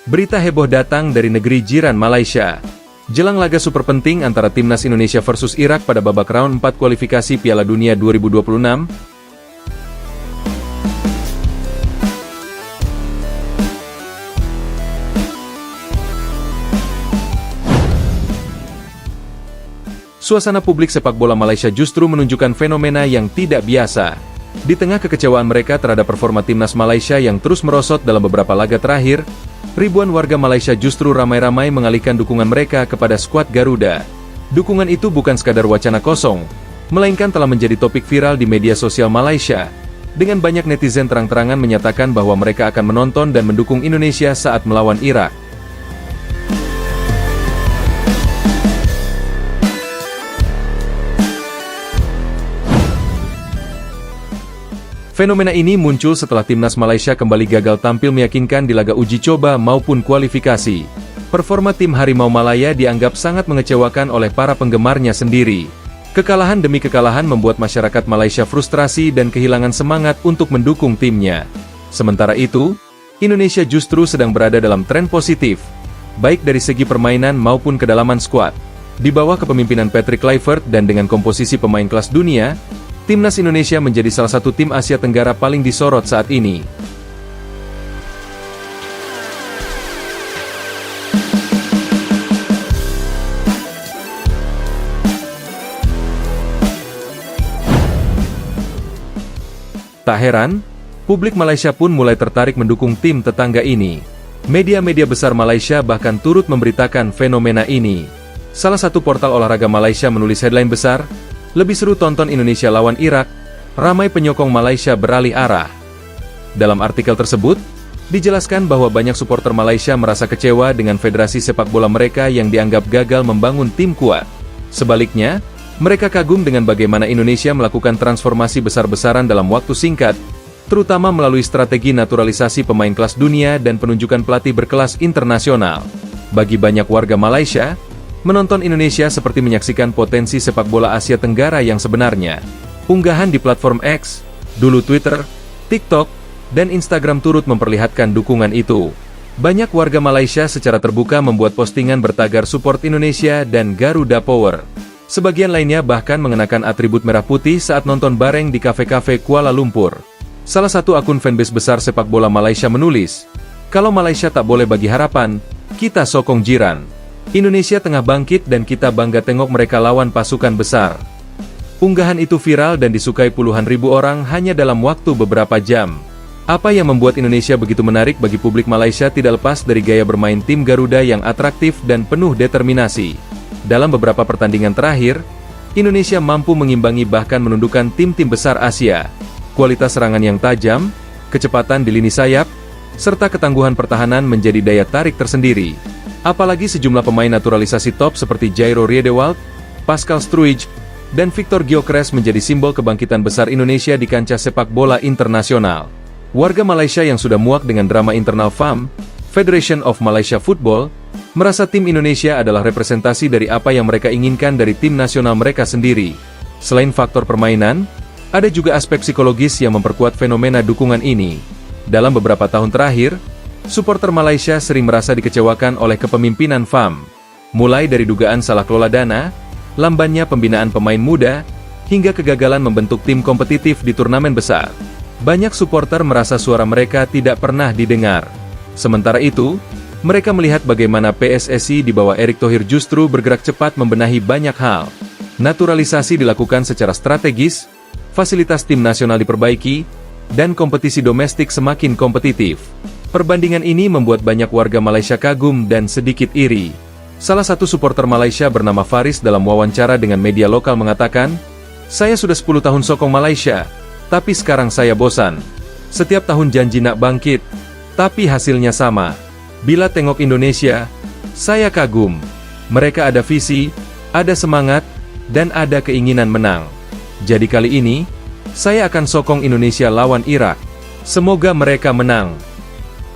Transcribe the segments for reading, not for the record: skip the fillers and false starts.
Berita heboh datang dari negeri jiran Malaysia. Jelang laga super penting antara Timnas Indonesia versus Irak pada babak round 4 kualifikasi Piala Dunia 2026, suasana publik sepak bola Malaysia justru menunjukkan fenomena yang tidak biasa. Di tengah kekecewaan mereka terhadap performa Timnas Malaysia yang terus merosot dalam beberapa laga terakhir, ribuan warga Malaysia justru ramai-ramai mengalihkan dukungan mereka kepada skuad Garuda. Dukungan itu bukan sekadar wacana kosong, melainkan telah menjadi topik viral di media sosial Malaysia, dengan banyak netizen terang-terangan menyatakan bahwa mereka akan menonton dan mendukung Indonesia saat melawan Irak. Fenomena ini muncul setelah Timnas Malaysia kembali gagal tampil meyakinkan di laga uji coba maupun kualifikasi. Performa tim Harimau Malaya dianggap sangat mengecewakan oleh para penggemarnya sendiri. Kekalahan demi kekalahan membuat masyarakat Malaysia frustrasi dan kehilangan semangat untuk mendukung timnya. Sementara itu, Indonesia justru sedang berada dalam tren positif, baik dari segi permainan maupun kedalaman skuad. Di bawah kepemimpinan Patrick Kluivert dan dengan komposisi pemain kelas dunia, Timnas Indonesia menjadi salah satu tim Asia Tenggara paling disorot saat ini. Tak heran, publik Malaysia pun mulai tertarik mendukung tim tetangga ini. Media-media besar Malaysia bahkan turut memberitakan fenomena ini. Salah satu portal olahraga Malaysia menulis headline besar, "Lebih seru tonton Indonesia lawan Irak, ramai penyokong Malaysia beralih arah." Dalam artikel tersebut, dijelaskan bahwa banyak supporter Malaysia merasa kecewa dengan federasi sepak bola mereka yang dianggap gagal membangun tim kuat. Sebaliknya, mereka kagum dengan bagaimana Indonesia melakukan transformasi besar-besaran dalam waktu singkat, terutama melalui strategi naturalisasi pemain kelas dunia dan penunjukan pelatih berkelas internasional. Bagi banyak warga Malaysia, menonton Indonesia seperti menyaksikan potensi sepak bola Asia Tenggara yang sebenarnya. Unggahan di platform X, dulu Twitter, TikTok, dan Instagram turut memperlihatkan dukungan itu. Banyak warga Malaysia secara terbuka membuat postingan bertagar support Indonesia dan Garuda Power. Sebagian lainnya bahkan mengenakan atribut merah putih saat nonton bareng di kafe-kafe Kuala Lumpur. Salah satu akun fanbase besar sepak bola Malaysia menulis, "Kalau Malaysia tak boleh bagi harapan, kita sokong jiran. Indonesia tengah bangkit dan kita bangga tengok mereka lawan pasukan besar." Unggahan itu viral dan disukai puluhan ribu orang hanya dalam waktu beberapa jam. Apa yang membuat Indonesia begitu menarik bagi publik Malaysia tidak lepas dari gaya bermain tim Garuda yang atraktif dan penuh determinasi. Dalam beberapa pertandingan terakhir, Indonesia mampu mengimbangi bahkan menundukkan tim-tim besar Asia. Kualitas serangan yang tajam, kecepatan di lini sayap, serta ketangguhan pertahanan menjadi daya tarik tersendiri. Apalagi sejumlah pemain naturalisasi top seperti Jairo Riedewald, Pascal Struij, dan Victor Gyökeres menjadi simbol kebangkitan besar Indonesia di kancah sepak bola internasional. Warga Malaysia yang sudah muak dengan drama internal FAM, Federation of Malaysia Football, merasa tim Indonesia adalah representasi dari apa yang mereka inginkan dari tim nasional mereka sendiri. Selain faktor permainan, ada juga aspek psikologis yang memperkuat fenomena dukungan ini. Dalam beberapa tahun terakhir, supporter Malaysia sering merasa dikecewakan oleh kepemimpinan FAM. Mulai dari dugaan salah kelola dana, lambannya pembinaan pemain muda, hingga kegagalan membentuk tim kompetitif di turnamen besar. Banyak supporter merasa suara mereka tidak pernah didengar. Sementara itu, mereka melihat bagaimana PSSI di bawah Erick Thohir justru bergerak cepat membenahi banyak hal. Naturalisasi dilakukan secara strategis, fasilitas tim nasional diperbaiki, dan kompetisi domestik semakin kompetitif. Perbandingan ini membuat banyak warga Malaysia kagum dan sedikit iri. Salah satu supporter Malaysia bernama Faris dalam wawancara dengan media lokal mengatakan, "Saya sudah 10 tahun sokong Malaysia, tapi sekarang saya bosan. Setiap tahun janji nak bangkit, tapi hasilnya sama. Bila tengok Indonesia, saya kagum. Mereka ada visi, ada semangat, dan ada keinginan menang. Jadi kali ini, saya akan sokong Indonesia lawan Irak. Semoga mereka menang.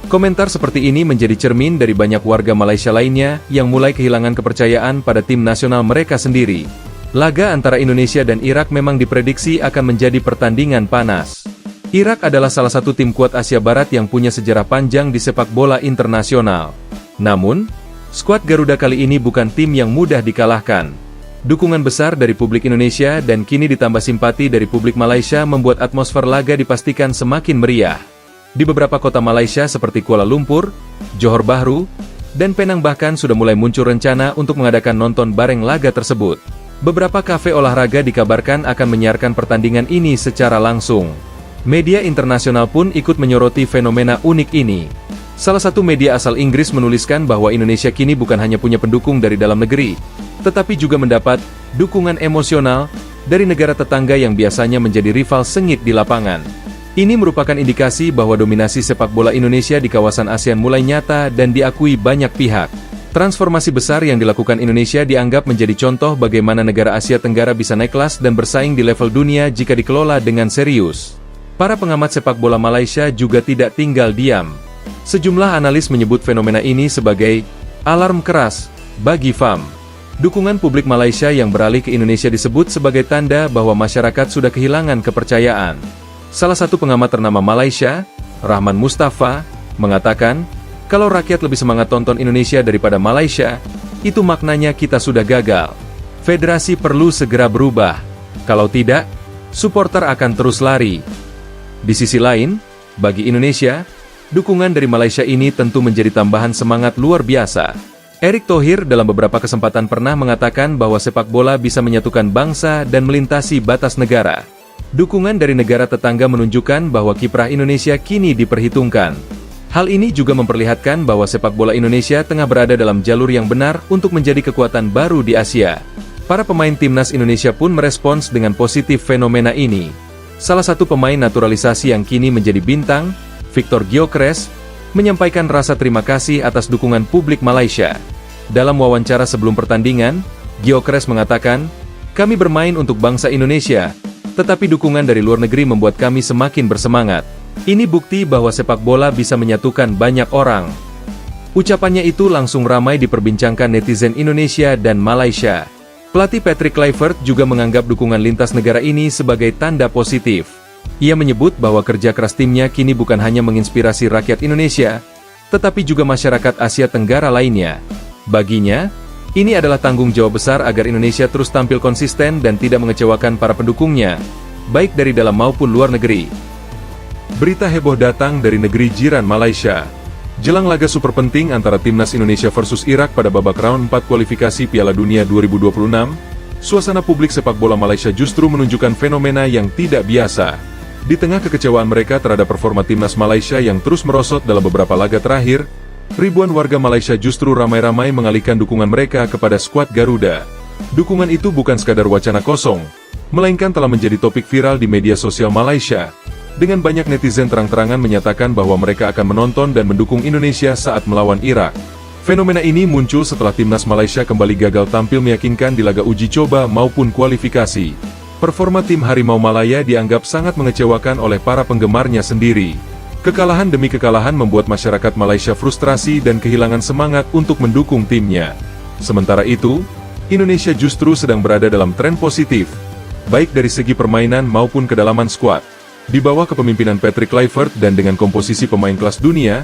Komentar seperti ini menjadi cermin dari banyak warga Malaysia lainnya yang mulai kehilangan kepercayaan pada tim nasional mereka sendiri. Laga antara Indonesia dan Irak memang diprediksi akan menjadi pertandingan panas. Irak adalah salah satu tim kuat Asia Barat yang punya sejarah panjang di sepak bola internasional. Namun, skuad Garuda kali ini bukan tim yang mudah dikalahkan. Dukungan besar dari publik Indonesia dan kini ditambah simpati dari publik Malaysia membuat atmosfer laga dipastikan semakin meriah. Di beberapa kota Malaysia seperti Kuala Lumpur, Johor Bahru, dan Penang bahkan sudah mulai muncul rencana untuk mengadakan nonton bareng laga tersebut. Beberapa kafe olahraga dikabarkan akan menyiarkan pertandingan ini secara langsung. Media internasional pun ikut menyoroti fenomena unik ini. Salah satu media asal Inggris menuliskan bahwa Indonesia kini bukan hanya punya pendukung dari dalam negeri, tetapi juga mendapat dukungan emosional dari negara tetangga yang biasanya menjadi rival sengit di lapangan. Ini merupakan indikasi bahwa dominasi sepak bola Indonesia di kawasan ASEAN mulai nyata dan diakui banyak pihak. Transformasi besar yang dilakukan Indonesia dianggap menjadi contoh bagaimana negara Asia Tenggara bisa naik kelas dan bersaing di level dunia jika dikelola dengan serius. Para pengamat sepak bola Malaysia juga tidak tinggal diam. Sejumlah analis menyebut fenomena ini sebagai alarm keras bagi FAM. Dukungan publik Malaysia yang beralih ke Indonesia disebut sebagai tanda bahwa masyarakat sudah kehilangan kepercayaan. Salah satu pengamat ternama Malaysia, Rahman Mustafa, mengatakan, kalau rakyat lebih semangat tonton Indonesia daripada Malaysia, itu maknanya kita sudah gagal. Federasi perlu segera berubah. Kalau tidak, supporter akan terus lari. Di sisi lain, bagi Indonesia, dukungan dari Malaysia ini tentu menjadi tambahan semangat luar biasa. Erick Thohir dalam beberapa kesempatan pernah mengatakan bahwa sepak bola bisa menyatukan bangsa dan melintasi batas negara. Dukungan dari negara tetangga menunjukkan bahwa kiprah Indonesia kini diperhitungkan. Hal ini juga memperlihatkan bahwa sepak bola Indonesia tengah berada dalam jalur yang benar untuk menjadi kekuatan baru di Asia. Para pemain timnas Indonesia pun merespons dengan positif fenomena ini. Salah satu pemain naturalisasi yang kini menjadi bintang, Victor Gyökeres, menyampaikan rasa terima kasih atas dukungan publik Malaysia. Dalam wawancara sebelum pertandingan, Gyökeres mengatakan, "Kami bermain untuk bangsa Indonesia, tetapi dukungan dari luar negeri membuat kami semakin bersemangat. Ini bukti bahwa sepak bola bisa menyatukan banyak orang." Ucapannya itu langsung ramai diperbincangkan netizen Indonesia dan Malaysia. Pelatih Patrick Kluivert juga menganggap dukungan lintas negara ini sebagai tanda positif. Ia menyebut bahwa kerja keras timnya kini bukan hanya menginspirasi rakyat Indonesia, tetapi juga masyarakat Asia Tenggara lainnya. Baginya, ini adalah tanggung jawab besar agar Indonesia terus tampil konsisten dan tidak mengecewakan para pendukungnya, baik dari dalam maupun luar negeri. Berita heboh datang dari negeri jiran Malaysia. Jelang laga super penting antara timnas Indonesia versus Irak pada babak round 4 kualifikasi Piala Dunia 2026, suasana publik sepak bola Malaysia justru menunjukkan fenomena yang tidak biasa. Di tengah kekecewaan mereka terhadap performa timnas Malaysia yang terus merosot dalam beberapa laga terakhir, ribuan warga Malaysia justru ramai-ramai mengalihkan dukungan mereka kepada skuad Garuda. Dukungan itu bukan sekadar wacana kosong, melainkan telah menjadi topik viral di media sosial Malaysia, dengan banyak netizen terang-terangan menyatakan bahwa mereka akan menonton dan mendukung Indonesia saat melawan Irak. Fenomena ini muncul setelah timnas Malaysia kembali gagal tampil meyakinkan di laga uji coba maupun kualifikasi. Performa tim Harimau Malaya dianggap sangat mengecewakan oleh para penggemarnya sendiri. Kekalahan demi kekalahan membuat masyarakat Malaysia frustrasi dan kehilangan semangat untuk mendukung timnya. Sementara itu, Indonesia justru sedang berada dalam tren positif, baik dari segi permainan maupun kedalaman skuad. Di bawah kepemimpinan Patrick Kluivert dan dengan komposisi pemain kelas dunia,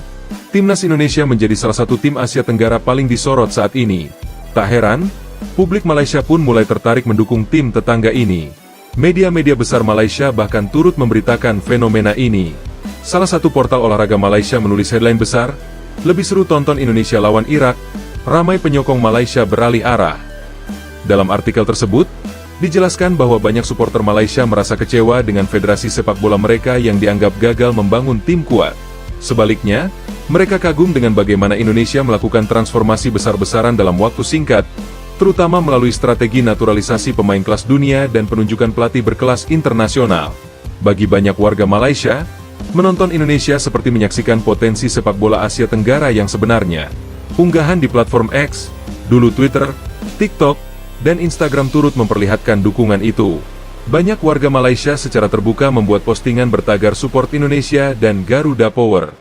timnas Indonesia menjadi salah satu tim Asia Tenggara paling disorot saat ini. Tak heran, publik Malaysia pun mulai tertarik mendukung tim tetangga ini. Media-media besar Malaysia bahkan turut memberitakan fenomena ini. Salah satu portal olahraga Malaysia menulis headline besar, "Lebih seru tonton Indonesia lawan Irak, ramai penyokong Malaysia beralih arah." Dalam artikel tersebut, dijelaskan bahwa banyak supporter Malaysia merasa kecewa dengan federasi sepak bola mereka yang dianggap gagal membangun tim kuat. Sebaliknya, mereka kagum dengan bagaimana Indonesia melakukan transformasi besar-besaran dalam waktu singkat, terutama melalui strategi naturalisasi pemain kelas dunia dan penunjukan pelatih berkelas internasional. Bagi banyak warga Malaysia, menonton Indonesia seperti menyaksikan potensi sepak bola Asia Tenggara yang sebenarnya. Unggahan di platform X, dulu Twitter, TikTok, dan Instagram turut memperlihatkan dukungan itu. Banyak warga Malaysia secara terbuka membuat postingan bertagar support Indonesia dan Garuda Power.